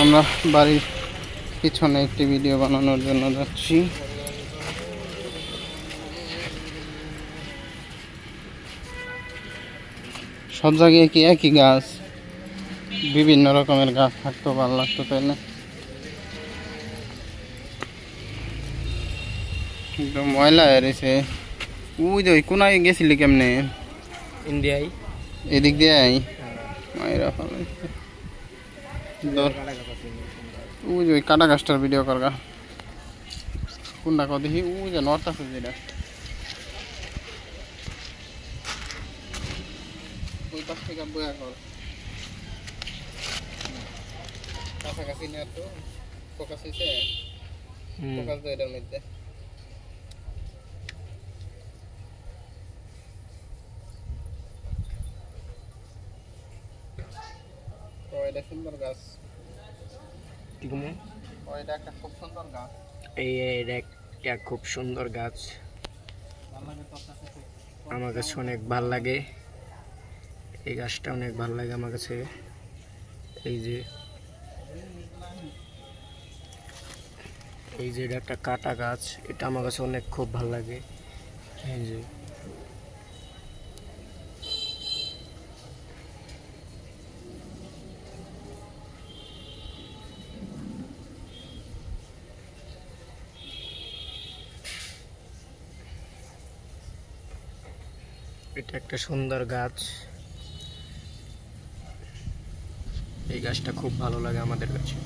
আমরা বাড়ির পিছনে একটি ভিডিও বানানোর জন্য যাচ্ছি। সব জায়গায় কি একই গাছ, বিভিন্ন রকমের গাছ থাকতো ভালো লাগতো, তাই না? একদম ময়লা হয়েছে। ওই যে ওই কোনায় গেছিলি কেমনে? ইন্ডিয়ায় এদিক দিয়ে মায়েরা ফেলাইছে। ওই যে ওই কাটা গাছটার ভিডিও করগা। কোনটা কত দেখি? ওই যে নর্থ আছে যেটা, ওই পাশ থেকে বয়া কর কাছাকাছি নিয়ে তো ফোকাস হয়েছে। ফোকাস দেয় এটার মধ্যে। এটা সুন্দর গাছ, এটা একটা খুব সুন্দর গাছ। এটা একটা খুব সুন্দর গাছ, আমার কাছে অনেক ভাল লাগে। এই গাছটা অনেক ভাল লাগে আমার কাছে। এই যে এটা একটা কাটা গাছ, এটা আমার কাছে অনেক খুব ভাল লাগে। এই যে এটা একটা সুন্দর গাছ, এই গাছটা খুব ভালো লাগে আমাদের কাছে।